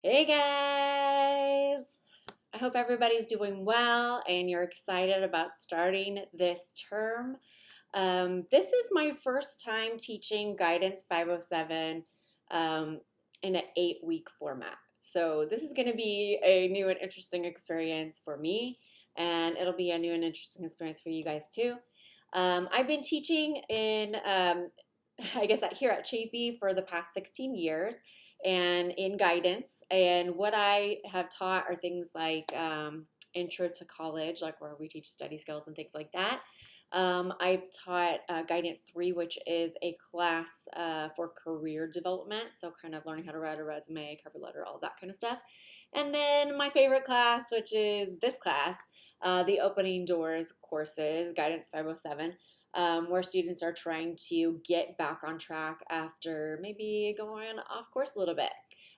Hey guys! I hope everybody's doing well and you're excited about starting this term. This is my first time teaching Guidance 507 in an 8-week format. So this is going to be a new and interesting experience for me, and it'll be a new and interesting experience for you guys too. I've been teaching in, I guess, here at Chafee for the past 16 years and in guidance. And what I have taught are things like intro to college, like where we teach study skills and things like that. I've taught Guidance 3, which is a class for career development, so kind of learning how to write a resume, cover letter, all that kind of stuff. And then my favorite class, which is this class, the Opening Doors courses, Guidance 507, where students are trying to get back on track after maybe going off course a little bit.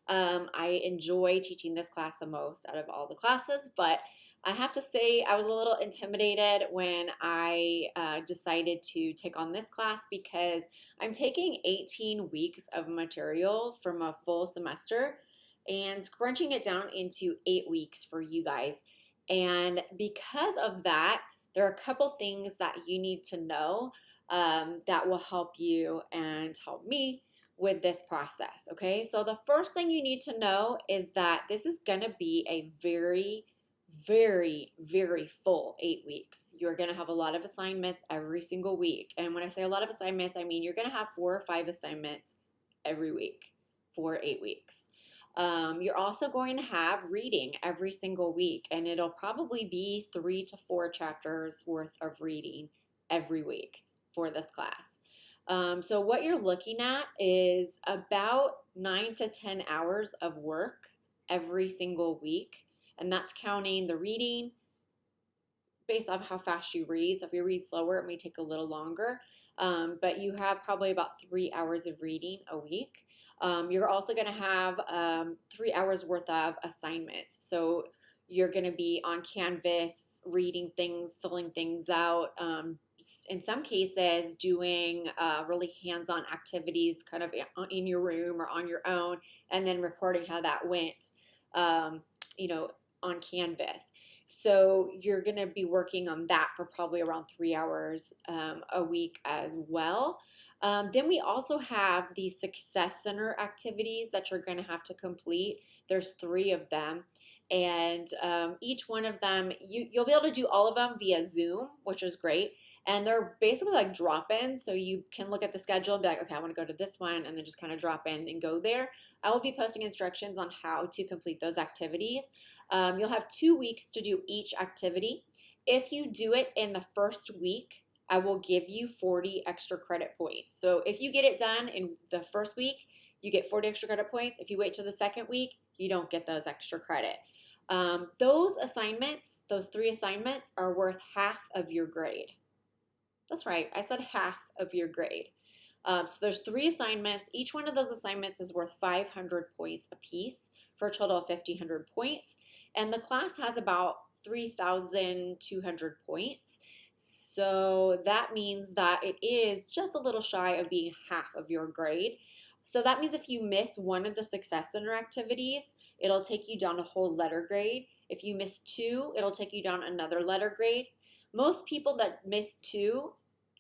I enjoy teaching this class the most out of all the classes, but I have to say I was a little intimidated when I decided to take on this class because I'm taking 18 weeks of material from a full semester and scrunching it down into 8 weeks for you guys. And because of that, there are a couple things that you need to know that will help you and help me with this process. Okay, so the first thing you need to know is that this is going to be a very full 8 weeks. You're going to have a lot of assignments every single week. And when I say a lot of assignments, I mean you're going to have 4 or 5 assignments every week for 8 weeks. You're also going to have reading every single week, and it'll probably be 3 to 4 chapters worth of reading every week for this class. So what you're looking at is about 9 to 10 hours of work every single week, and that's counting the reading based on how fast you read. So if you read slower, it may take a little longer, but you have probably about 3 hours of reading a week. You're also going to have 3 hours worth of assignments. So you're going to be on Canvas reading things, filling things out. In some cases, doing really hands-on activities kind of in your room or on your own, and then reporting how that went, um, you know, on Canvas. So you're going to be working on that for probably around 3 hours a week as well. Then we also have the Success Center activities that you're going to have to complete. There's 3 of them. And each one of them, you'll be able to do all of them via Zoom, which is great. And they're basically like drop-ins. So you can look at the schedule and be like, okay, I want to go to this one, and then just kind of drop in and go there. I will be posting instructions on how to complete those activities. You'll have 2 weeks to do each activity. If you do it in the first week, I will give you 40 extra credit points. So if you get it done in the first week, you get 40 extra credit points. If you wait till the second week, you don't get those extra credit. Those assignments, those 3 assignments, are worth half of your grade. That's right, I said half of your grade. So there's 3 assignments. Each one of those assignments is worth 500 points apiece for a total of 1,500 points. And the class has about 3,200 points. So that means that it is just a little shy of being half of your grade. So that means if you miss one of the Success Center activities, it'll take you down a whole letter grade. If you miss 2, it'll take you down another letter grade. Most people that miss 2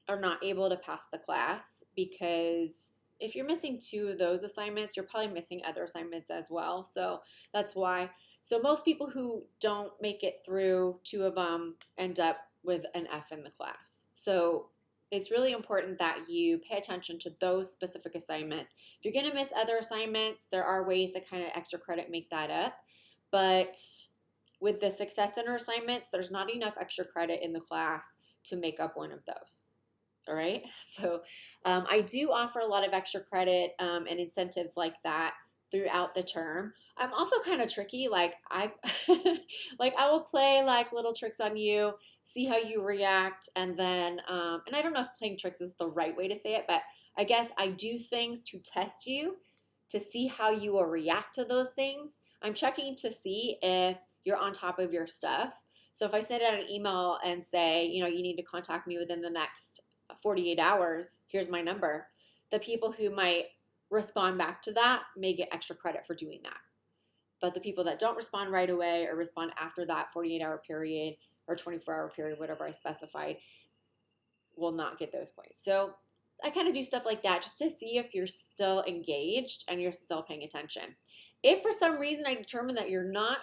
are not able to pass the class, because if you're missing 2 of those assignments, you're probably missing other assignments as well. So that's why. So most people who don't make it through 2 of them end up with an F in the class. So it's really important that you pay attention to those specific assignments. If you're going to miss other assignments, there are ways to kind of extra credit make that up. But with the Success Center assignments, there's not enough extra credit in the class to make up one of those. All right, so I do offer a lot of extra credit and incentives like that throughout the term. I'm also kind of tricky. Like I I will play like little tricks on you, see how you react, and then and I don't know if playing tricks is the right way to say it, but I guess I do things to test you to see how you will react to those things. I'm checking to see if you're on top of your stuff. So if I send out an email and say, you need to contact me within the next 48 hours, here's my number, the people who might respond back to that may get extra credit for doing that. But the people that don't respond right away or respond after that 48-hour period or 24-hour period, whatever I specified, will not get those points. So I kind of do stuff like that just to see if you're still engaged and you're still paying attention. If for some reason I determine that you're not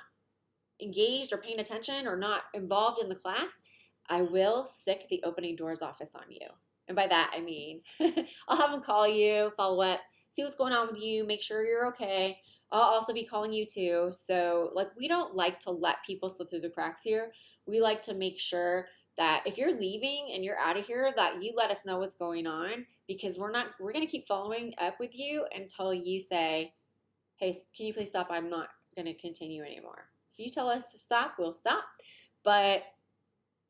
engaged or paying attention or not involved in the class, I will sick the opening doors office on you. And by that, I mean, I'll have them call you, follow up, see what's going on with you, make sure you're okay. I'll also be calling you too. So, like, we don't like to let people slip through the cracks here. We like to make sure that if you're leaving and you're out of here, that you let us know what's going on, because we're going to keep following up with you until you say, hey, can you please stop? I'm not going to continue anymore. If you tell us to stop, we'll stop. But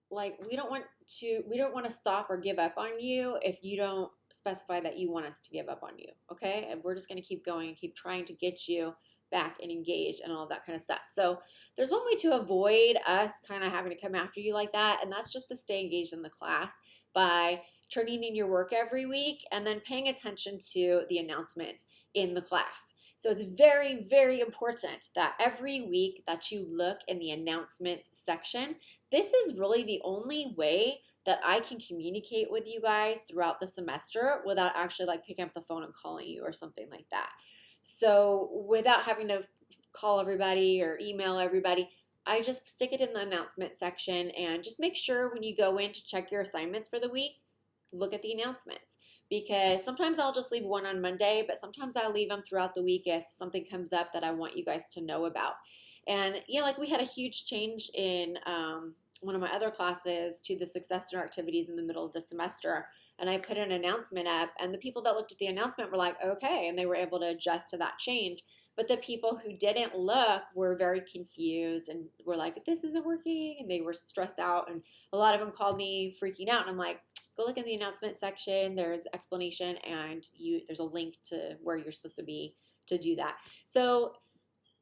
like, we don't want to stop or give up on you if you don't specify that you want us to give up on you. Okay. And we're just going to keep going and keep trying to get you back and engaged and all of that kind of stuff. So there's one way to avoid us kind of having to come after you like that. And that's just to stay engaged in the class by turning in your work every week and then paying attention to the announcements in the class. So it's very, very important that every week that you look in the announcements section. This is really the only way that I can communicate with you guys throughout the semester without actually like picking up the phone and calling you or something like that. So without having to call everybody or email everybody, I just stick it in the announcement section and just make sure when you go in to check your assignments for the week, look at the announcements. Because sometimes I'll just leave one on Monday, but sometimes I'll leave them throughout the week if something comes up that I want you guys to know about. And, you know, like we had a huge change in one of my other classes to the success center activities in the middle of the semester. And I put an announcement up, and the people that looked at the announcement were like, okay, and they were able to adjust to that change. But the people who didn't look were very confused and were like, this isn't working. And they were stressed out. And a lot of them called me freaking out. And I'm like, go look in the announcement section. There's explanation, and there's a link to where you're supposed to be to do that. So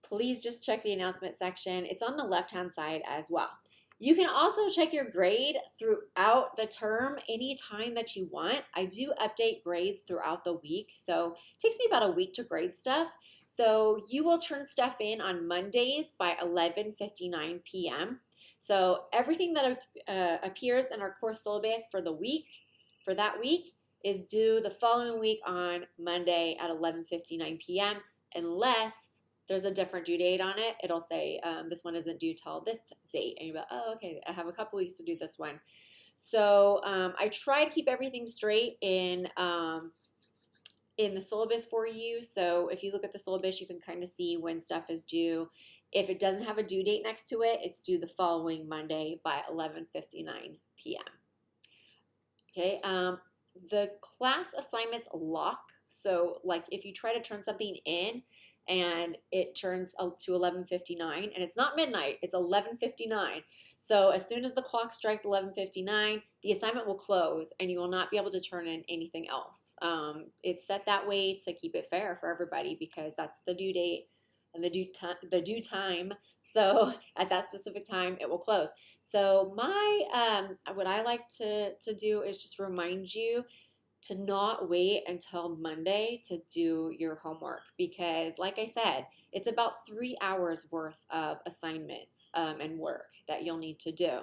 please just check the announcement section. It's on the left-hand side as well. You can also check your grade throughout the term anytime that you want. I do update grades throughout the week, so it takes me about a week to grade stuff. So you will turn stuff in on Mondays by 11:59 p.m. So everything that appears in our course syllabus for that week, is due the following week on Monday at 11:59 p.m. unless there's a different due date on it. It'll say this one isn't due till this date, and you're like, oh, okay, I have a couple weeks to do this one. So I try to keep everything straight in the syllabus for you. So if you look at the syllabus, you can kind of see when stuff is due. If it doesn't have a due date next to it, it's due the following Monday by 11:59 p.m. Okay, the class assignments lock. So like if you try to turn something in and it turns to 11:59 and it's not midnight, it's 11:59. So as soon as the clock strikes 11:59, the assignment will close and you will not be able to turn in anything else. It's set that way to keep it fair for everybody because that's the due date and the due time. So at that specific time, it will close. So what I like to do is just remind you to not wait until Monday to do your homework because, like I said, it's about 3 hours worth of assignments and work that you'll need to do.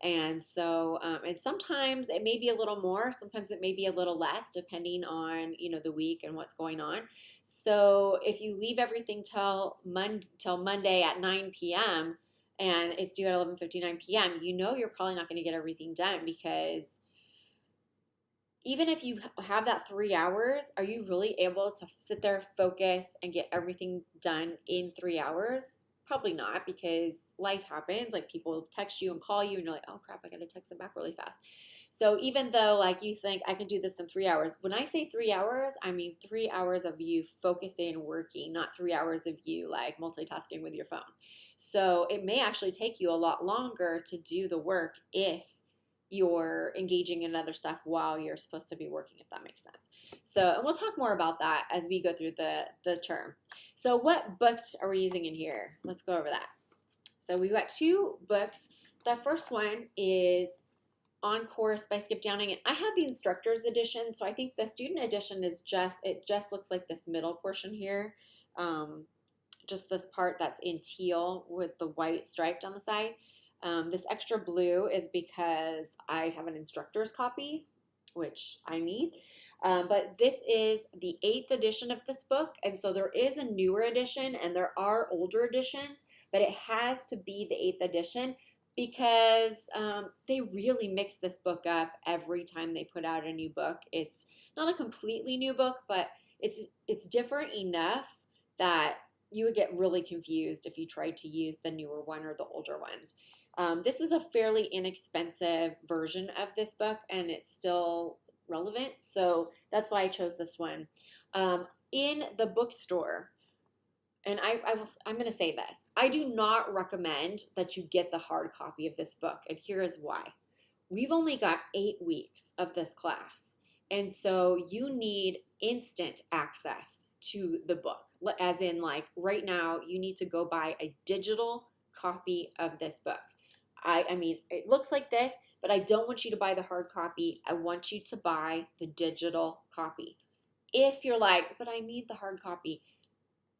And so, and sometimes it may be a little more, sometimes it may be a little less, depending on, the week and what's going on. So if you leave everything till Monday at 9 p.m. and it's due at 11:59 p.m., you're probably not going to get everything done because even if you have that 3 hours, are you really able to sit there, focus, and get everything done in 3 hours? Probably not because life happens. Like people text you and call you and you're like, oh crap, I got to text them back really fast. So even though like you think I can do this in 3 hours, when I say 3 hours, I mean 3 hours of you focusing and working, not 3 hours of you like multitasking with your phone. So it may actually take you a lot longer to do the work if you're engaging in other stuff while you're supposed to be working, if that makes sense. So, and we'll talk more about that as we go through the term. So what books are we using in here? Let's go over that. So we've got 2 books. The first one is On Course by Skip Downing. And I have the instructor's edition, so I think the student edition is it just looks like this middle portion here. just this part that's in teal with the white stripe down the side. This extra blue is because I have an instructor's copy, which I need. But this is the 8th edition of this book, and so there is a newer edition and there are older editions, but it has to be the 8th edition because they really mix this book up every time they put out a new book. It's not a completely new book, but it's different enough that you would get really confused if you tried to use the newer one or the older ones. This is a fairly inexpensive version of this book, and it's still relevant, so that's why I chose this one. In the bookstore, and I'm going to say this, I do not recommend that you get the hard copy of this book, and here is why. We've only got 8 weeks of this class, and so you need instant access to the book. As in, like, right now, you need to go buy a digital copy of this book. I mean, it looks like this, but I don't want you to buy the hard copy. I want you to buy the digital copy. If you're like, but I need the hard copy,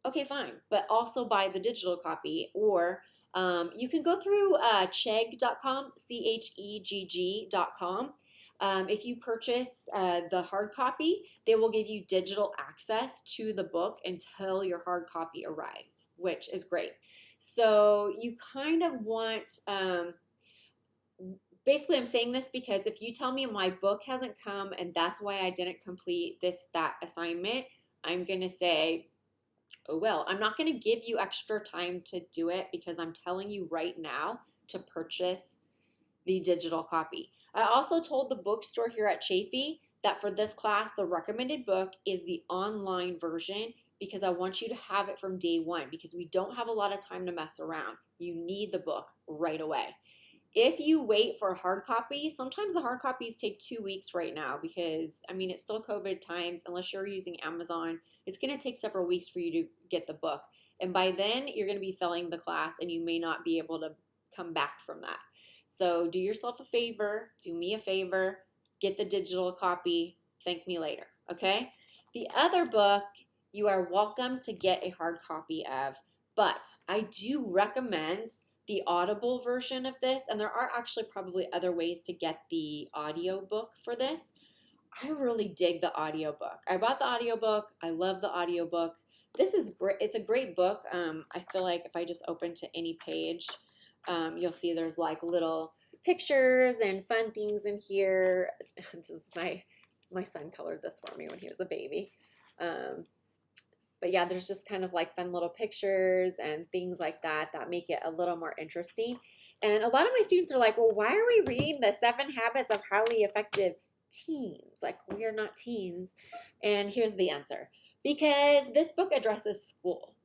okay, fine, but also buy the digital copy. Or you can go through chegg.com, chegg.com. If you purchase the hard copy, they will give you digital access to the book until your hard copy arrives, which is great. So you kind of want, basically I'm saying this because if you tell me my book hasn't come and that's why I didn't complete that assignment, I'm going to say, oh, well, I'm not going to give you extra time to do it because I'm telling you right now to purchase the digital copy. I also told the bookstore here at Chafee that for this class, the recommended book is the online version because I want you to have it from day one because we don't have a lot of time to mess around. You need the book right away. If you wait for a hard copy, sometimes the hard copies take 2 weeks right now because, I mean, it's still COVID times. Unless you're using Amazon, it's going to take several weeks for you to get the book. And by then, you're going to be failing the class and you may not be able to come back from that. So do yourself a favor, do me a favor, get the digital copy, thank me later, okay? The other book, you are welcome to get a hard copy of, but I do recommend the Audible version of this, and there are actually probably other ways to get the audio book for this. I really dig the audiobook. I bought the audiobook. I love the audiobook. This is great. It's a great book. I feel like if I just open to any page, you'll see there's like little pictures and fun things in here. This is my son colored this for me when he was a baby. But yeah, there's just kind of like fun little pictures and things like that that make it a little more interesting. And a lot of my students are like, well, why are we reading the 7 Habits of Highly Effective Teens? Like, we are not teens. And here's the answer. Because this book addresses school,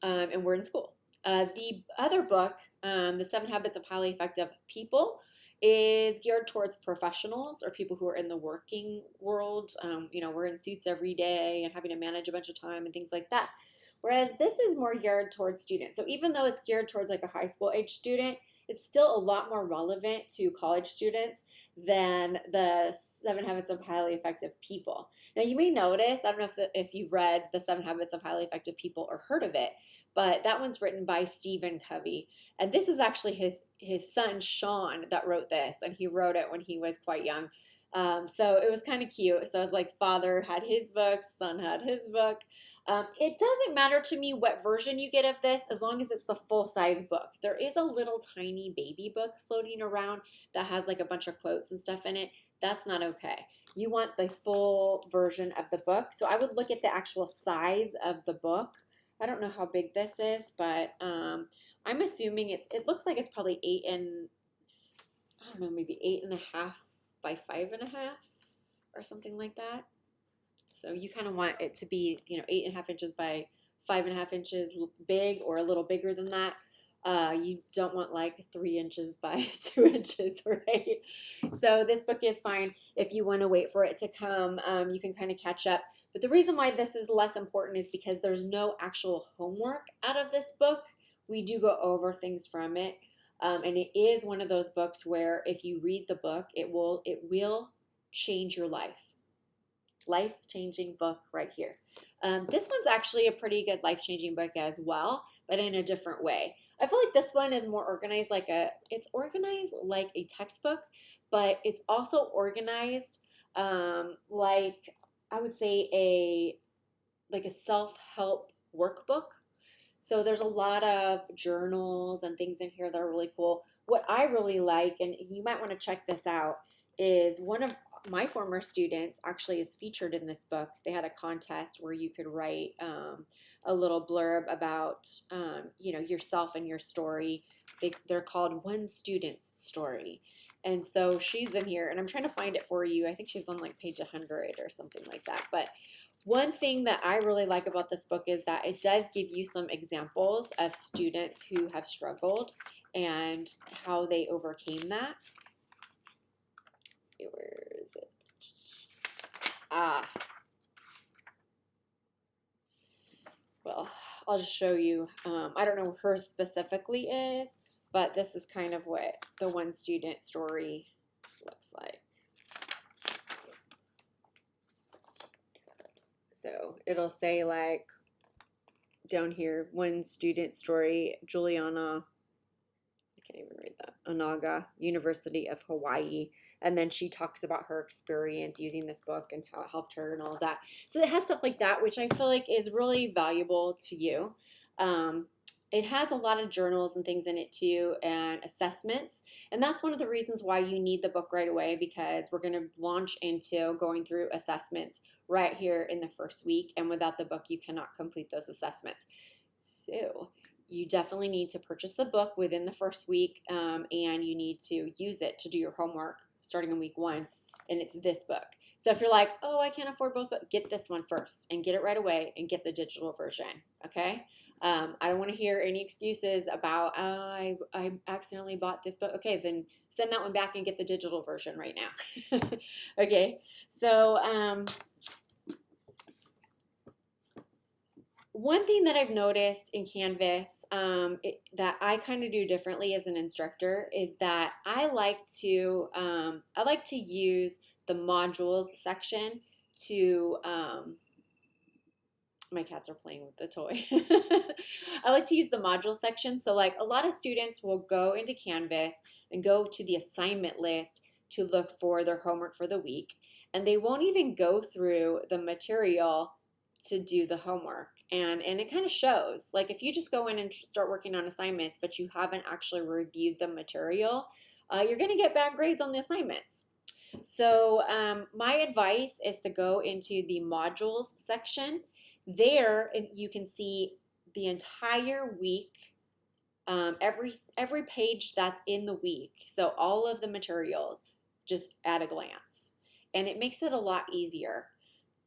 and we're in school. The other book, The 7 Habits of Highly Effective People, is geared towards professionals or people who are in the working world. We're in suits every day and having to manage a bunch of time and things like that. Whereas this is more geared towards students. So even though it's geared towards like a high school age student, it's still a lot more relevant to college students than the 7 Habits of Highly Effective People. Now you may notice, I don't know if you've read the 7 Habits of Highly Effective People or heard of it, but that one's written by Stephen Covey. And this is actually his son, Sean, that wrote this. And he wrote it when he was quite young. So it was kind of cute. So I was like, father had his book, son had his book. It doesn't matter to me what version you get of this, as long as it's the full-size book. There is a little tiny baby book floating around that has like a bunch of quotes and stuff in it. That's not okay. You want the full version of the book. So I would look at the actual size of the book. I don't know how big this is, but I'm assuming it looks like it's probably 8.5 by 5.5 or something like that. So you kind of want it to be, 8.5 inches by 5.5 inches big or a little bigger than that. You don't want like 3 inches by 2 inches, right? So this book is fine. If you want to wait for it to come, you can kind of catch up. But the reason why this is less important is because there's no actual homework out of this book. We do go over things from it. And it is one of those books where if you read the book, it will change your life. life-changing book right here. This one's actually a pretty good life-changing book as well, but in a different way. I feel like this one is more organized, it's organized like a textbook, but it's also organized like I would say a self-help workbook. So there's a lot of journals and things in here that are really cool. What I really like, and you might want to check this out, is one of my former students actually is featured in this book. They had a contest where you could write a little blurb about yourself and your story. They're called One Student's Story. And so she's in here, and I'm trying to find it for you. I think she's on like page 100 or something like that. But one thing that I really like about this book is that it does give you some examples of students who have struggled and how they overcame that. Let's see, where is it? Well, I'll just show you. I don't know who hers specifically is, but this is kind of what the One Student Story looks like. So it'll say like down here, One Student Story, Juliana, I can't even read that, Onaga, University of Hawaii. And then she talks about her experience using this book and how it helped her and all of that. So it has stuff like that, which I feel like is really valuable to you. It has a lot of journals and things in it too, and assessments. And that's one of the reasons why you need the book right away, because we're going to launch into going through assessments right here in the first week. And without the book, you cannot complete those assessments. So you definitely need to purchase the book within the first week, and you need to use it to do your homework starting in week 1. And it's this book. So if you're like, oh, I can't afford both, but get this one first and get it right away and get the digital version. Okay. I don't want to hear any excuses about, I accidentally bought this book. Okay, then send that one back and get the digital version right now. Okay, so one thing that I've noticed in Canvas that I kind of do differently as an instructor is that I like to use the modules section to my cats are playing with the toy. I like to use the module section. So like a lot of students will go into Canvas and go to the assignment list to look for their homework for the week. And they won't even go through the material to do the homework. And it kind of shows. Like if you just go in and start working on assignments, but you haven't actually reviewed the material, you're going to get bad grades on the assignments. So my advice is to go into the modules section. There you can see the entire week, every page that's in the week. So all of the materials just at a glance. And it makes it a lot easier.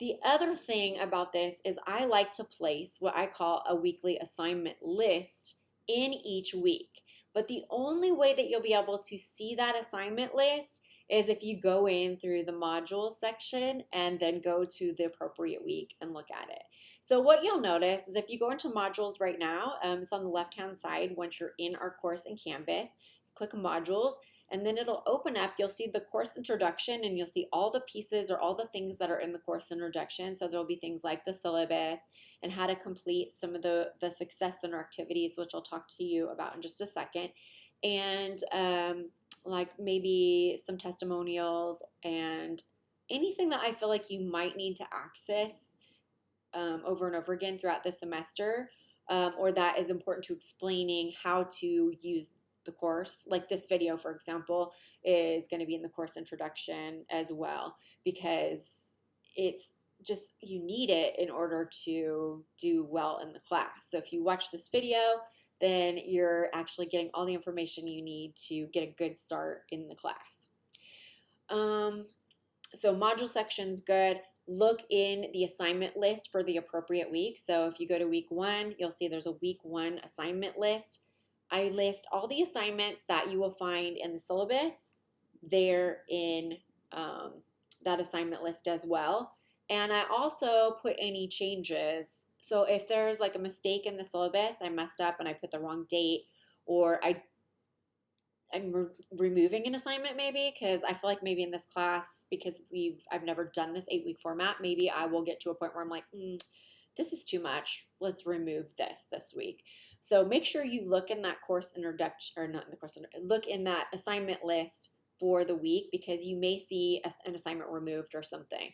The other thing about this is I like to place what I call a weekly assignment list in each week. But the only way that you'll be able to see that assignment list is if you go in through the modules section and then go to the appropriate week and look at it. So what you'll notice is if you go into modules right now, it's on the left-hand side once you're in our course in Canvas, click modules, and then it'll open up. You'll see the course introduction, and you'll see all the pieces or all the things that are in the course introduction. So there'll be things like the syllabus and how to complete some of the success center activities, which I'll talk to you about in just a second. And like maybe some testimonials and anything that I feel like you might need to access over and over again throughout the semester, or that is important to explaining how to use the course. Like this video, for example, is going to be in the course introduction as well, because it's just, you need it in order to do well in the class. So if you watch this video, then you're actually getting all the information you need to get a good start in the class. So module section's good. Look in the assignment list for the appropriate week. So if you go to week 1, you'll see there's a week 1 assignment list. I list all the assignments that you will find in the syllabus there in that assignment list as well. And I also put any changes. So if there's like a mistake in the syllabus, I messed up and I put the wrong date, or I removing an assignment maybe, because I feel like maybe in this class, because I've never done this 8-week format, maybe I will get to a point where I'm like, this is too much. Let's remove this week. So make sure you look in that course introduction, or not in the course, look in that assignment list for the week, because you may see an assignment removed or something,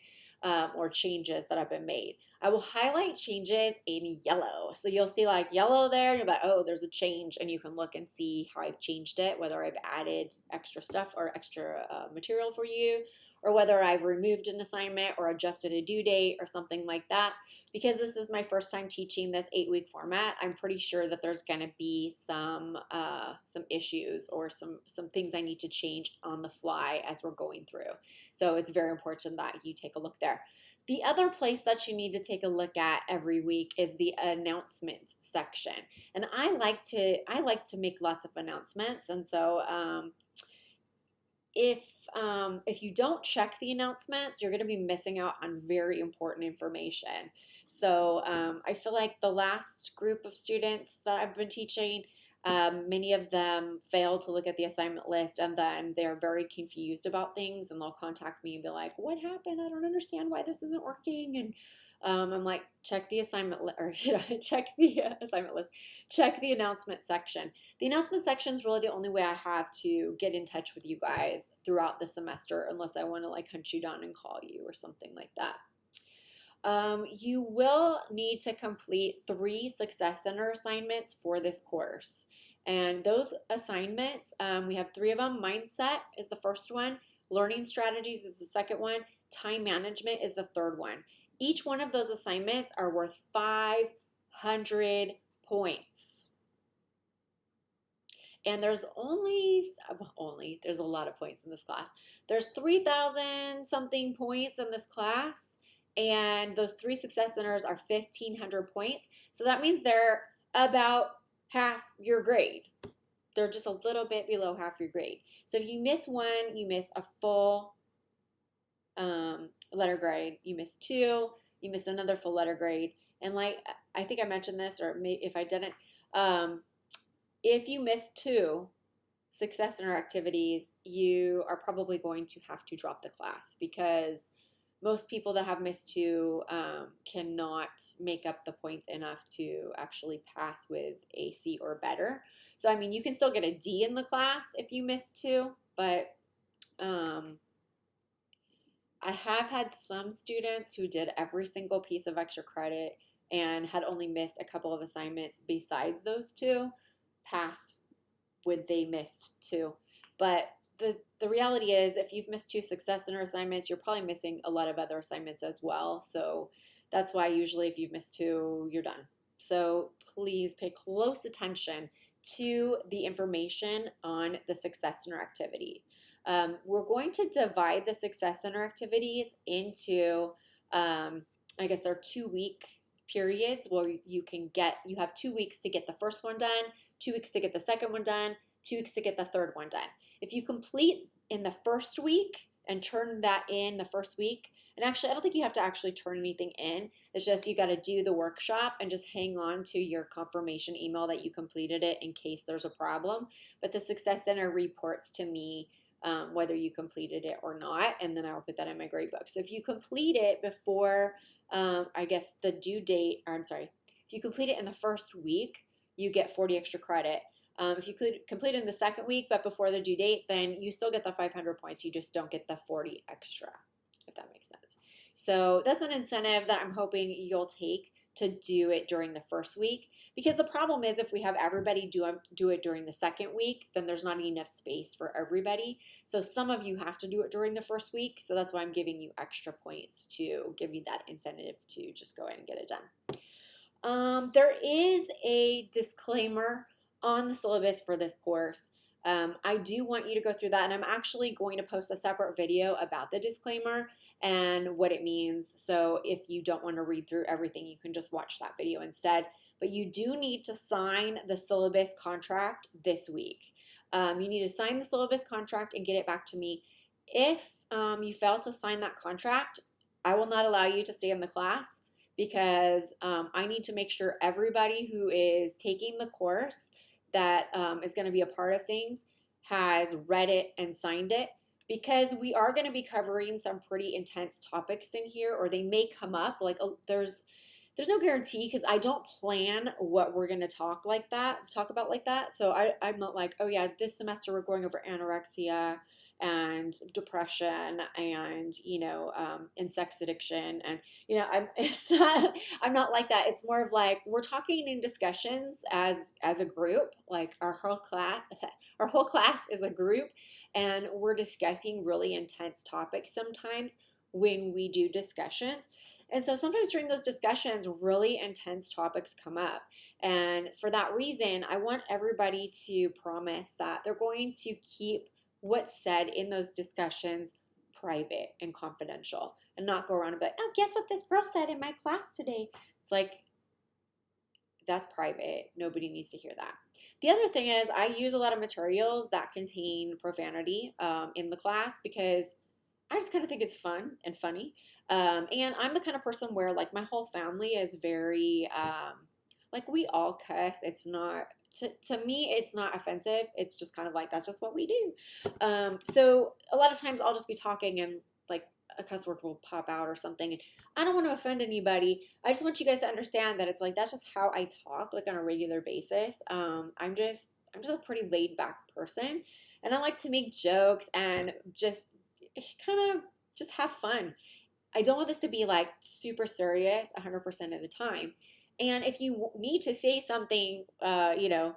or changes that have been made. I will highlight changes in yellow. So you'll see like yellow there, and you'll be like, oh, there's a change, and you can look and see how I've changed it, whether I've added extra stuff or extra material for you, or whether I've removed an assignment or adjusted a due date or something like that. Because this is my first time teaching this 8-week format, I'm pretty sure that there's going to be some issues or some things I need to change on the fly as we're going through. So it's very important that you take a look there. The other place that you need to take a look at every week is the announcements section. And I like to make lots of announcements. And so if you don't check the announcements, you're going to be missing out on very important information. So I feel like the last group of students that I've been teaching, many of them fail to look at the assignment list, and then they're very confused about things, and they'll contact me and be like, what happened? I don't understand why this isn't working. And I'm like, check the assignment check the assignment list, check the announcement section. The announcement section is really the only way I have to get in touch with you guys throughout the semester, unless I want to like hunt you down and call you or something like that. You will need to complete 3 Success Center assignments for this course. And those assignments, we have 3 of them. Mindset is the first one. Learning strategies is the second one. Time management is the third one. Each one of those assignments are worth 500 points. And there's there's a lot of points in this class. There's 3,000 something points in this class. And those 3 Success Centers are 1,500 points. So that means they're about half your grade. They're just a little bit below half your grade. So if you miss one, you miss a full letter grade. You miss 2, you miss another full letter grade. And like, I think I mentioned this, or maybe if I didn't, if you miss 2 Success Center activities, you are probably going to have to drop the class, because most people that have missed 2 cannot make up the points enough to actually pass with a C or better. So, I mean, you can still get a D in the class if you miss 2, but I have had some students who did every single piece of extra credit and had only missed a couple of assignments besides those 2 pass with they missed 2. But the reality is, if you've missed 2 Success Center assignments, you're probably missing a lot of other assignments as well. So that's why usually if you've missed 2, you're done. So please pay close attention to the information on the Success Center activity. We're going to divide the Success Center activities into, I guess they're 2-week periods where you have 2 weeks to get the first one done, 2 weeks to get the second one done, 2 weeks to get the third one done. If you complete in the first week and turn that in the first week, and actually I don't think you have to actually turn anything in. It's just you got to do the workshop and just hang on to your confirmation email that you completed it in case there's a problem. But the Success Center reports to me whether you completed it or not, and then I will put that in my grade book. So if you complete it before, I guess the due date, or I'm sorry, if you complete it in the first week, you get 40 extra credit. If you complete in the second week but before the due date, then you still get the 500 points. You just don't get the 40 extra, if that makes sense. So that's an incentive that I'm hoping you'll take to do it during the first week. Because the problem is, if we have everybody do it during the second week, then there's not enough space for everybody. So some of you have to do it during the first week. So that's why I'm giving you extra points to give you that incentive to just go ahead and get it done. There is a disclaimer on the syllabus for this course. I do want you to go through that, and I'm actually going to post a separate video about the disclaimer and what it means. So if you don't want to read through everything, you can just watch that video instead. But you do need to sign the syllabus contract this week. You need to sign the syllabus contract and get it back to me. If you fail to sign that contract, I will not allow you to stay in the class, because I need to make sure everybody who is taking the course that is going to be a part of things has read it and signed it, because we are going to be covering some pretty intense topics in here, or they may come up. Like there's no guarantee because I don't plan what we're going to talk about like that. So I'm not like, oh yeah, this semester we're going over anorexia and depression and and sex addiction, and I'm not like that. It's more of like we're talking in discussions as a group, like our whole class is a group, and we're discussing really intense topics sometimes when we do discussions. And so sometimes during those discussions, really intense topics come up. And for that reason, I want everybody to promise that they're going to keep what's said in those discussions private and confidential, and not go around and be like, oh, guess what this girl said in my class today? It's like, that's private. Nobody needs to hear that. The other thing is I use a lot of materials that contain profanity in the class, because I just kind of think it's fun and funny. And I'm the kind of person where like my whole family is very, like we all cuss. It's not, to me, it's not offensive. It's just kind of like, that's just what we do. So a lot of times I'll just be talking and like a cuss word will pop out or something. And I don't want to offend anybody. I just want you guys to understand that it's like, that's just how I talk like on a regular basis. I'm just a pretty laid back person, and I like to make jokes and just kind of just have fun. I don't want this to be like super serious 100% of the time. And if you need to say something, if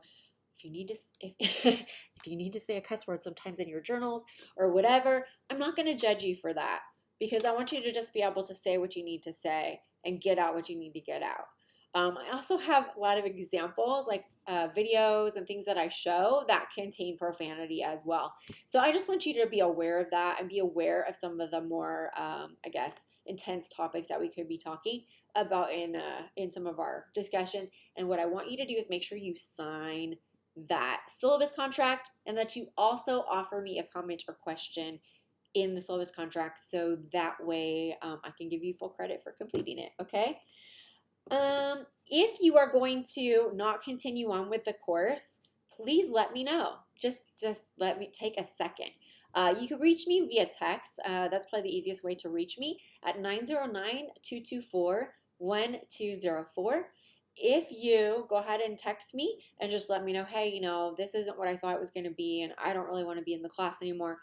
you need to if you need to say a cuss word sometimes in your journals or whatever, I'm not going to judge you for that, because I want you to just be able to say what you need to say and get out what you need to get out. I also have a lot of examples, like videos and things that I show that contain profanity as well. So I just want you to be aware of that and be aware of some of the more, I guess, intense topics that we could be talking about in some of our discussions. And what I want you to do is make sure you sign that syllabus contract, and that you also offer me a comment or question in the syllabus contract, so that way I can give you full credit for completing it, okay? If you are going to not continue on with the course, please let me know. Just let me take a second. You can reach me via text. That's probably the easiest way to reach me at 909-224-1204. If you go ahead and text me and just let me know, hey, this isn't what I thought it was going to be, and I don't really want to be in the class anymore,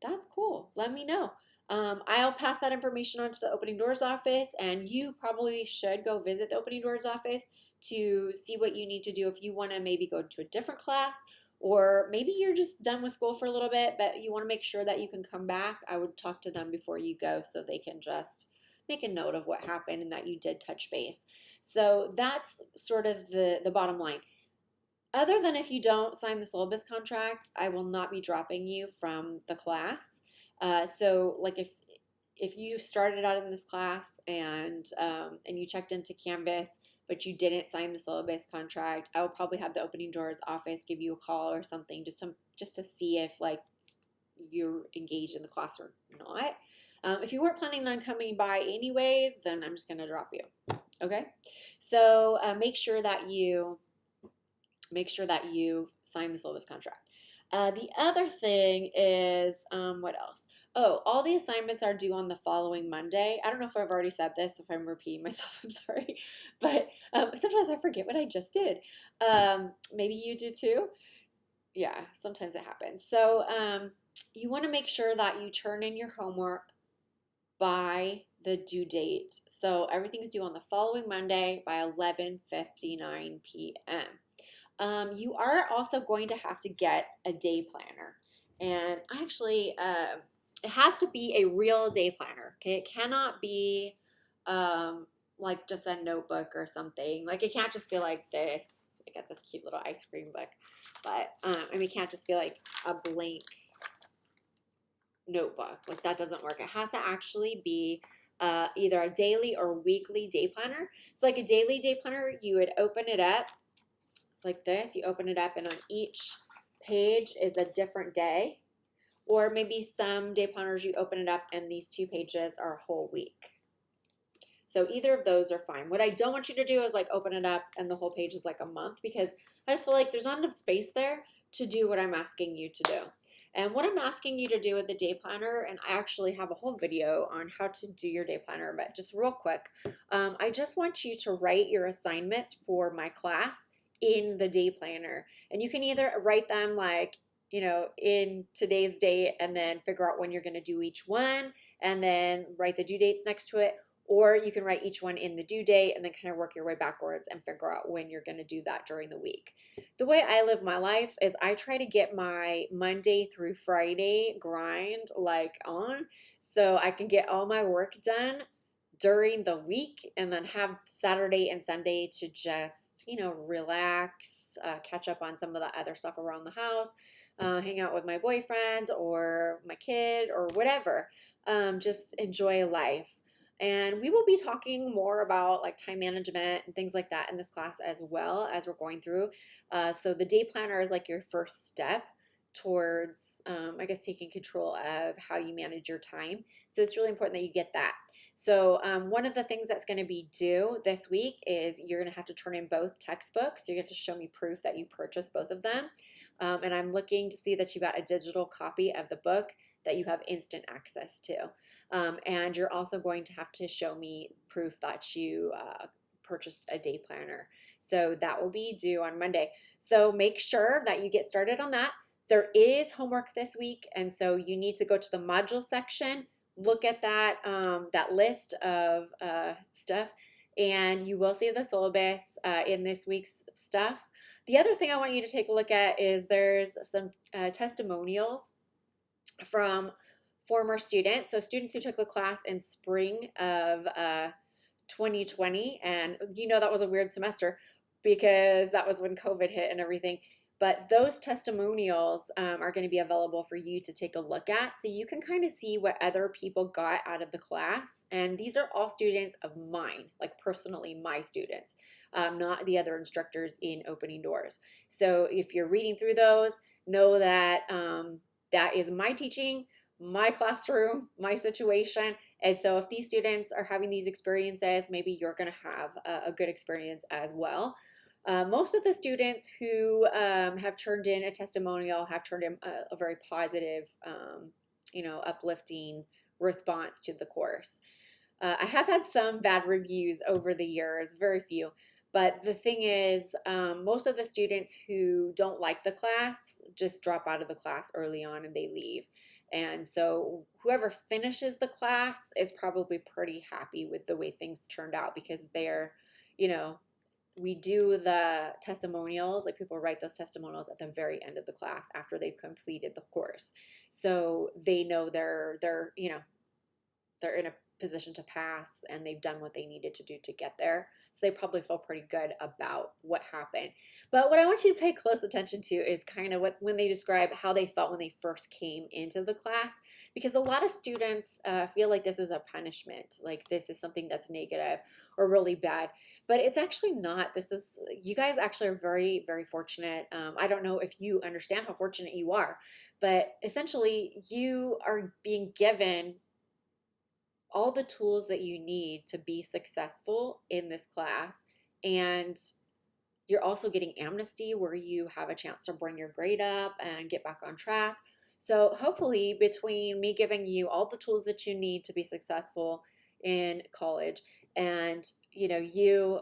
that's cool. Let me know. I'll pass that information on to the Opening Doors office, and you probably should go visit the Opening Doors office to see what you need to do if you want to maybe go to a different class, or maybe you're just done with school for a little bit, but you want to make sure that you can come back. I would talk to them before you go so they can just make a note of what happened and that you did touch base. So that's sort of the bottom line. Other than if you don't sign the syllabus contract, I will not be dropping you from the class. So like if you started out in this class and you checked into Canvas, but you didn't sign the syllabus contract, I will probably have the Opening Doors office give you a call or something just to see if like you're engaged in the class or not. If you weren't planning on coming by anyways, then I'm just going to drop you. Okay? So make sure that you sign the syllabus contract. The other thing is, what else? Oh, all the assignments are due on the following Monday. I don't know if I've already said this. If I'm repeating myself, I'm sorry. But sometimes I forget what I just did. Maybe you do too. Yeah, sometimes it happens. So you want to make sure that you turn in your homework by the due date. So everything's due on the following Monday by 11:59 p.m. You are also going to have to get a day planner. And actually, it has to be a real day planner. Okay, it cannot be like just a notebook or something. Like it can't just be like this. I got this cute little ice cream book, but it can't just be like a blank notebook. Like that doesn't work. It has to actually be either a daily or weekly day planner. So like a daily day planner, you would open it up. It's like this. You open it up, and on each page is a different day. Or maybe some day planners, you open it up and these 2 pages are a whole week. So either of those are fine. What I don't want you to do is like open it up and the whole page is like a month, because I just feel like there's not enough space there to do what I'm asking you to do. And what I'm asking you to do with the day planner, and I actually have a whole video on how to do your day planner, but just real quick, I just want you to write your assignments for my class in the day planner. And you can either write them like, in today's date and then figure out when you're going to do each one and then write the due dates next to it. Or you can write each one in the due date and then kind of work your way backwards and figure out when you're going to do that during the week. The way I live my life is I try to get my Monday through Friday grind like on so I can get all my work done during the week and then have Saturday and Sunday to just, relax, catch up on some of the other stuff around the house, hang out with my boyfriend or my kid or whatever. Just enjoy life. And we will be talking more about like time management and things like that in this class as well as we're going through. So the day planner is like your first step towards, I guess, taking control of how you manage your time. So it's really important that you get that. So one of the things that's going to be due this week is you're going to have to turn in both textbooks. You have to show me proof that you purchased both of them. And I'm looking to see that you got a digital copy of the book that you have instant access to. And you're also going to have to show me proof that you purchased a day planner. So that will be due on Monday. So make sure that you get started on that. There is homework this week, and so you need to go to the module section, look at that that list of stuff, and you will see the syllabus in this week's stuff. The other thing I want you to take a look at is there's some testimonials from former students, so students who took the class in spring of 2020, and that was a weird semester because that was when COVID hit and everything. But those testimonials are going to be available for you to take a look at so you can kind of see what other people got out of the class. And these are all students of mine, like personally my students, not the other instructors in Opening Doors. So if you're reading through those, know that that is my teaching, my classroom, my situation. And so if these students are having these experiences, maybe you're going to have a good experience as well. Most of the students who have turned in a testimonial have turned in a very positive, uplifting response to the course. I have had some bad reviews over the years, very few. But the thing is, most of the students who don't like the class just drop out of the class early on and they leave. And so whoever finishes the class is probably pretty happy with the way things turned out because they're, we do the testimonials, like people write those testimonials at the very end of the class after they've completed the course. So they know they're in a position to pass and they've done what they needed to do to get there. So they probably feel pretty good about what happened. But what I want you to pay close attention to is kind of when they describe how they felt when they first came into the class, because a lot of students feel like this is a punishment, like this is something that's negative or really bad. But it's actually not. You guys actually are very, very fortunate. I don't know if you understand how fortunate you are, but essentially you are being given all the tools that you need to be successful in this class. And you're also getting amnesty where you have a chance to bring your grade up and get back on track. So hopefully between me giving you all the tools that you need to be successful in college and you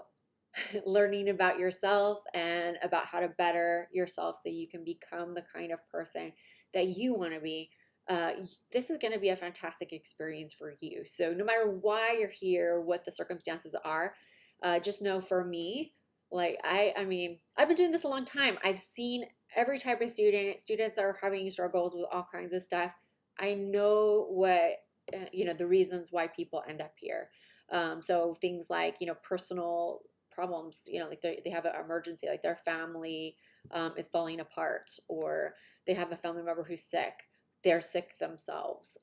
learning about yourself and about how to better yourself so you can become the kind of person that you want to be, this is going to be a fantastic experience for you. So no matter why you're here, what the circumstances are, just know for me, like I mean, I've been doing this a long time. I've seen every type of students that are having struggles with all kinds of stuff. I know what, the reasons why people end up here. So things like, personal problems, like they have an emergency, like their family is falling apart, or they have a family member who's sick. They're sick themselves.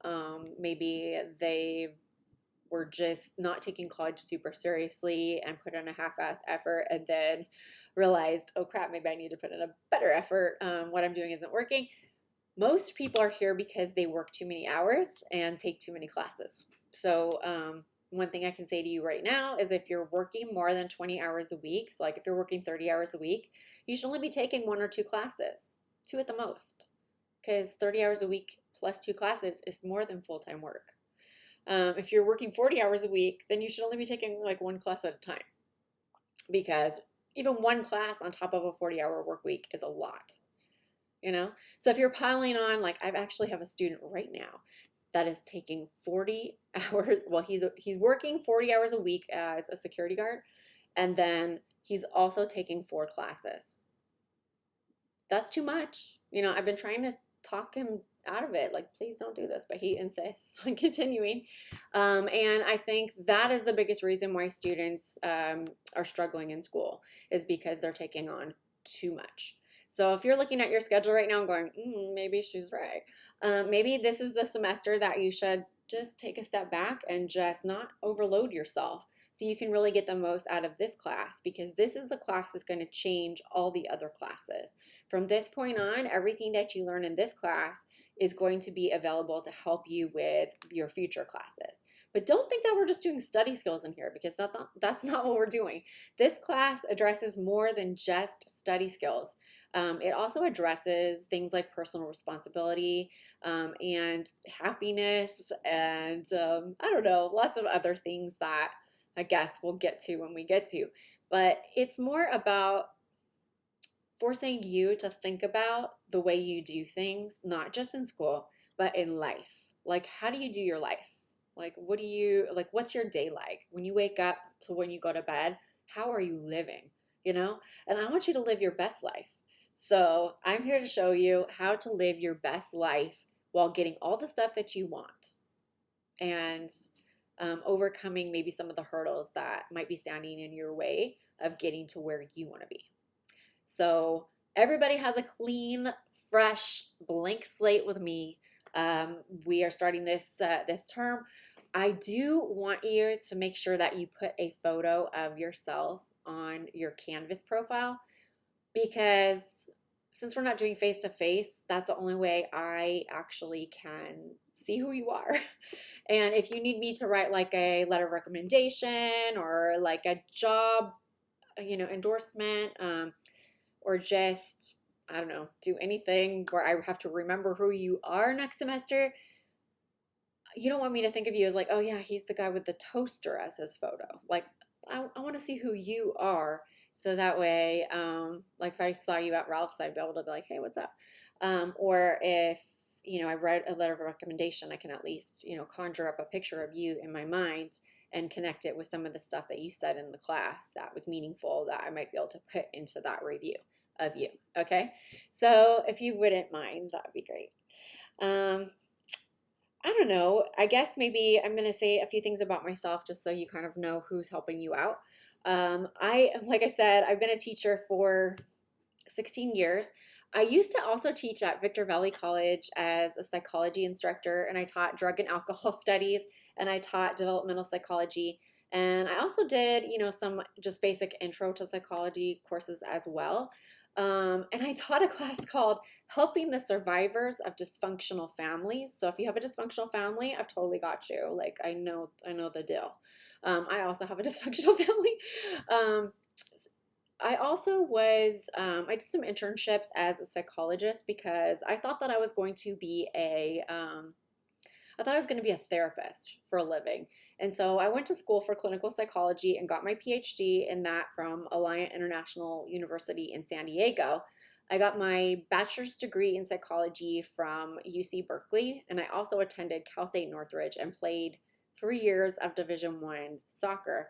Maybe they were just not taking college super seriously and put in a half-assed effort and then realized, oh crap, maybe I need to put in a better effort. What I'm doing isn't working. Most people are here because they work too many hours and take too many classes. So one thing I can say to you right now is if you're working more than 20 hours a week, so like if you're working 30 hours a week, You should only be taking 1 or 2 classes, 2 at the most, because 30 hours a week plus 2 classes is more than full-time work. If you're working 40 hours a week, then you should only be taking like 1 class at a time, because even 1 class on top of a 40-hour work week is a lot, you know? So if you're piling on, like I actually have a student right now that is taking 40 hours. Well, he's working 40 hours a week as a security guard, and then he's also taking 4 classes. That's too much. You know, I've been trying to talk him out of it, like, please don't do this, but he insists on continuing. And I think that is the biggest reason why students are struggling in school, is because they're taking on too much. So if you're looking at your schedule right now and going, maybe she's right, maybe this is the semester that you should just take a step back and just not overload yourself, so you can really get the most out of this class, because this is the class that's going to change all the other classes. From this point on, everything that you learn in this class is going to be available to help you with your future classes. But don't think that we're just doing study skills in here, because that's not what we're doing. This class addresses more than just study skills. It also addresses things like personal responsibility, and happiness, and I don't know, lots of other things that I guess we'll get to when we get to. But it's more about forcing you to think about the way you do things, not just in school, but in life. Like, how do you do your life? Like, what's your day like? When you wake up to when you go to bed, how are you living? You know? And I want you to live your best life. So I'm here to show you how to live your best life while getting all the stuff that you want, and overcoming maybe some of the hurdles that might be standing in your way of getting to where you want to be. So everybody has a clean, fresh, blank slate with me. We are starting this term. I do want you to make sure that you put a photo of yourself on your Canvas profile, because since we're not doing face-to-face, that's the only way I actually can see who you are. And if you need me to write like a letter of recommendation, or like a job, endorsement, or just, I don't know, do anything where I have to remember who you are next semester, you don't want me to think of you as like, oh yeah, he's the guy with the toaster as his photo. Like, I want to see who you are. So that way, like if I saw you at Ralph's, I'd be able to be like, hey, what's up? Or if, I read a letter of recommendation, I can at least, conjure up a picture of you in my mind and connect it with some of the stuff that you said in the class that was meaningful, that I might be able to put into that review of you. Okay. So if you wouldn't mind, that would be great. I don't know. I guess maybe I'm going to say a few things about myself just so you kind of know who's helping you out. Like I said, I've been a teacher for 16 years. I used to also teach at Victor Valley College as a psychology instructor, and I taught drug and alcohol studies, and I taught developmental psychology. And I also did, some just basic intro to psychology courses as well. And I taught a class called Helping the Survivors of Dysfunctional Families. So if you have a dysfunctional family, I've totally got you. Like, I know the deal. I also have a dysfunctional family. I also I did some internships as a psychologist, because I thought that I was going to be a therapist for a living. And so I went to school for clinical psychology and got my PhD in that from Alliant International University in San Diego. I got my bachelor's degree in psychology from UC Berkeley, and I also attended Cal State Northridge and played 3 years of Division I soccer,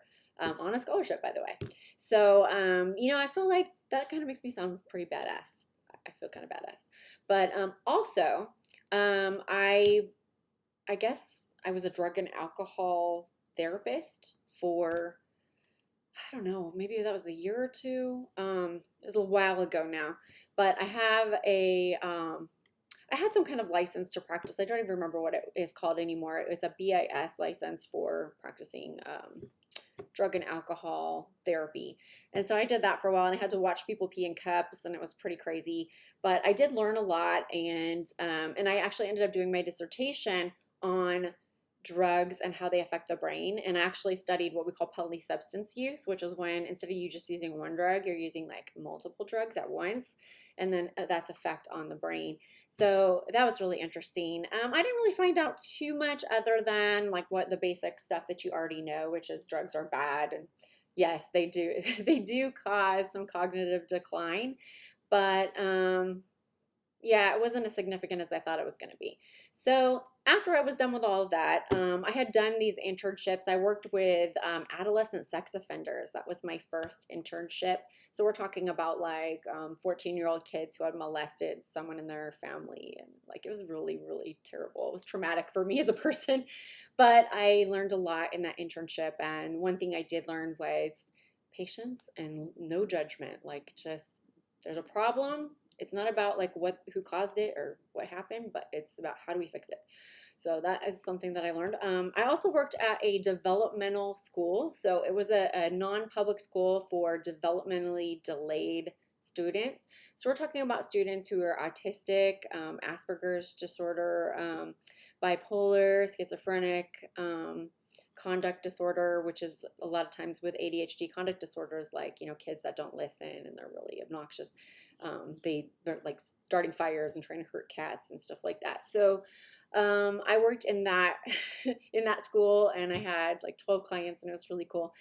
on a scholarship, by the way. So, I feel like that kind of makes me sound pretty badass. I feel kind of badass. But also, I guess I was a drug and alcohol therapist for, I don't know, maybe that was a year or two. It was a while ago now. But I had some kind of license to practice. I don't even remember what it is called anymore. It's a BIS license for practicing drug and alcohol therapy. And so I did that for a while, and I had to watch people pee in cups, and it was pretty crazy. But I did learn a lot, and I actually ended up doing my dissertation on drugs and how they affect the brain. And I actually studied what we call polysubstance use, which is when instead of you just using one drug, you're using like multiple drugs at once, and then that's effect on the brain. So that was really interesting. I didn't really find out too much other than like what the basic stuff that you already know, which is drugs are bad, and yes, they do they do cause some cognitive decline, but yeah, it wasn't as significant as I thought it was going to be. So after I was done with all of that, I had done these internships. I worked with adolescent sex offenders. That was my first internship. So we're talking about like 14-year-old kids who had molested someone in their family. And like it was really, really terrible. It was traumatic for me as a person. But I learned a lot in that internship. And one thing I did learn was patience and no judgment. Like just there's a problem, it's not about like who caused it or what happened, but it's about how do we fix it. So that is something that I learned. I also worked at a developmental school. So it was a non-public school for developmentally delayed students. So we're talking about students who are autistic, Asperger's disorder, bipolar, schizophrenic, conduct disorder, which is a lot of times with ADHD. Conduct disorders like, kids that don't listen and they're really obnoxious. They're like starting fires and trying to hurt cats and stuff like that. So I worked in that in that school, and I had like 12 clients, and it was really cool.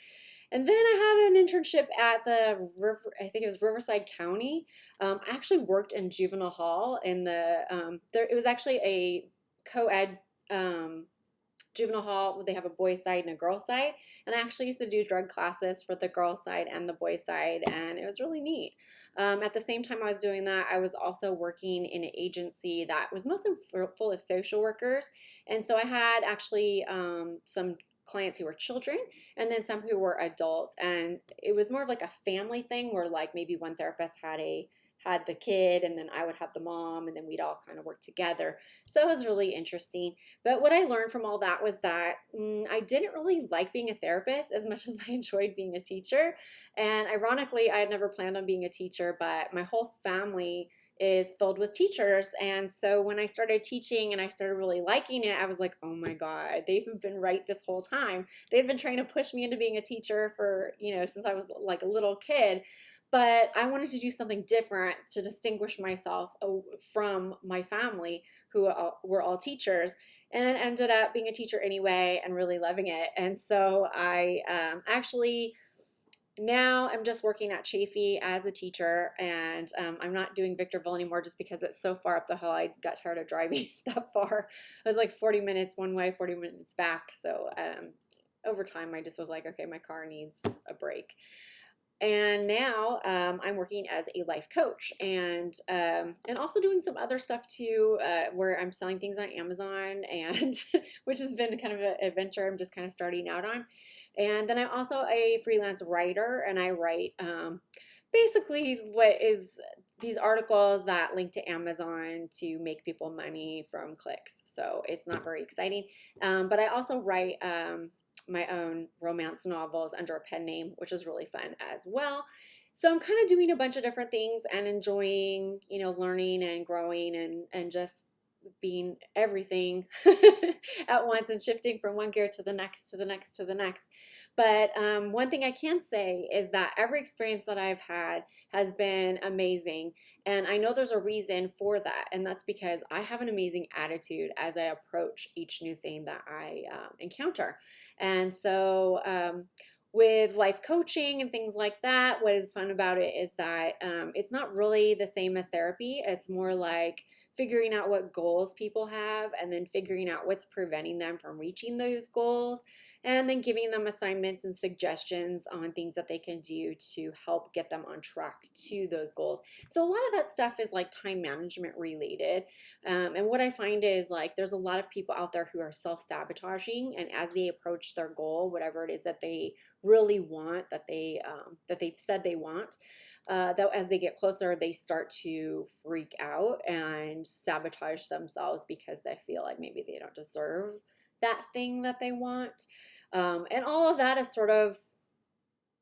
And then I had an internship at I think it was Riverside County. I actually worked in juvenile hall in it was actually a co-ed juvenile hall. They have a boys side and a girl side, and I actually used to do drug classes for the girl side and the boy side, and it was really neat. At the same time I was doing that, I was also working in an agency that was mostly full of social workers, and so I had actually some clients who were children and then some who were adults, and it was more of like a family thing where like maybe one therapist had the kid and then I would have the mom, and then we'd all kind of work together. So it was really interesting. But what I learned from all that was that I didn't really like being a therapist as much as I enjoyed being a teacher. And ironically, I had never planned on being a teacher, but my whole family is filled with teachers. And so when I started teaching and I started really liking it, I was like, oh my God, they've been right this whole time. They've been trying to push me into being a teacher for, since I was like a little kid. But I wanted to do something different to distinguish myself from my family, who were all teachers, and ended up being a teacher anyway and really loving it. And so I actually now I'm just working at Chafee as a teacher, and I'm not doing Victorville anymore just because it's so far up the hill. I got tired of driving that far. It was like 40 minutes one way, 40 minutes back. So over time, I just was like, okay, my car needs a break. And now I'm working as a life coach, and also doing some other stuff too, where I'm selling things on Amazon, and which has been kind of an adventure I'm just kind of starting out on. And then I'm also a freelance writer, and I write basically what is these articles that link to Amazon to make people money from clicks. So it's not very exciting, but I also write my own romance novels under a pen name, which is really fun as well. So I'm kind of doing a bunch of different things and enjoying, learning and growing and just being everything at once and shifting from one gear to the next, to the next, to the next. But one thing I can say is that every experience that I've had has been amazing. And I know there's a reason for that. And that's because I have an amazing attitude as I approach each new thing that I encounter. And so with life coaching and things like that, what is fun about it is that it's not really the same as therapy. It's more like figuring out what goals people have and then figuring out what's preventing them from reaching those goals, and then giving them assignments and suggestions on things that they can do to help get them on track to those goals. So a lot of that stuff is like time management related. And what I find is like there's a lot of people out there who are self-sabotaging, and as they approach their goal, whatever it is that they really want, that they've said they want, though as they get closer, they start to freak out and sabotage themselves because they feel like maybe they don't deserve that thing that they want. And all of that is sort of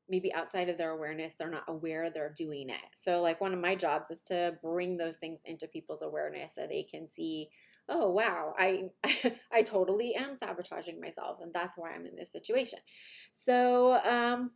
maybe outside of their awareness. They're not aware they're doing it. So like one of my jobs is to bring those things into people's awareness so they can see, oh wow, I totally am sabotaging myself, and that's why I'm in this situation. So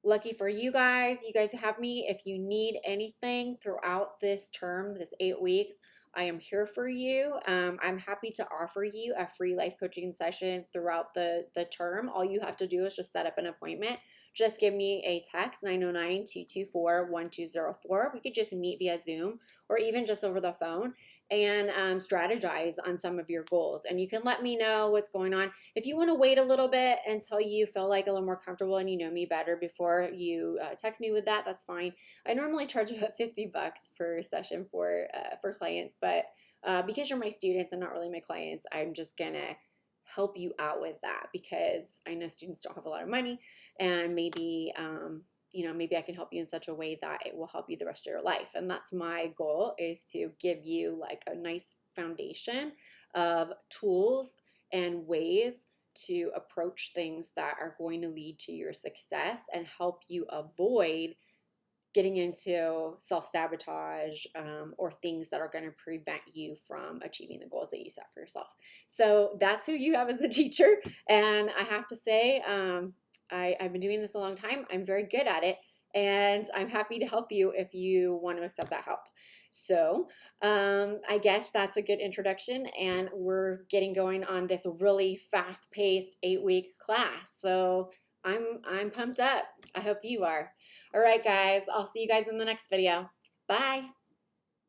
lucky for you guys have me. If you need anything throughout this term, this 8 weeks, I am here for you. I'm happy to offer you a free life coaching session throughout the term. All you have to do is just set up an appointment. Just give me a text, 909-224-1204. We could just meet via Zoom or even just over the phone and strategize on some of your goals. And you can let me know what's going on. If you want to wait a little bit until you feel like a little more comfortable and you know me better before you text me with that, that's fine. I normally charge about $50 per session for clients, but because you're my students and not really my clients, I'm just gonna help you out with that because I know students don't have a lot of money, and maybe maybe I can help you in such a way that it will help you the rest of your life. And that's my goal, is to give you like a nice foundation of tools and ways to approach things that are going to lead to your success and help you avoid getting into self-sabotage or things that are going to prevent you from achieving the goals that you set for yourself. So that's who you have as a teacher. And I have to say, I've been doing this a long time. I'm very good at it. And I'm happy to help you if you want to accept that help. So I guess that's a good introduction. And we're getting going on this really fast-paced 8-week class. So I'm pumped up. I hope you are. All right, guys, I'll see you guys in the next video. Bye.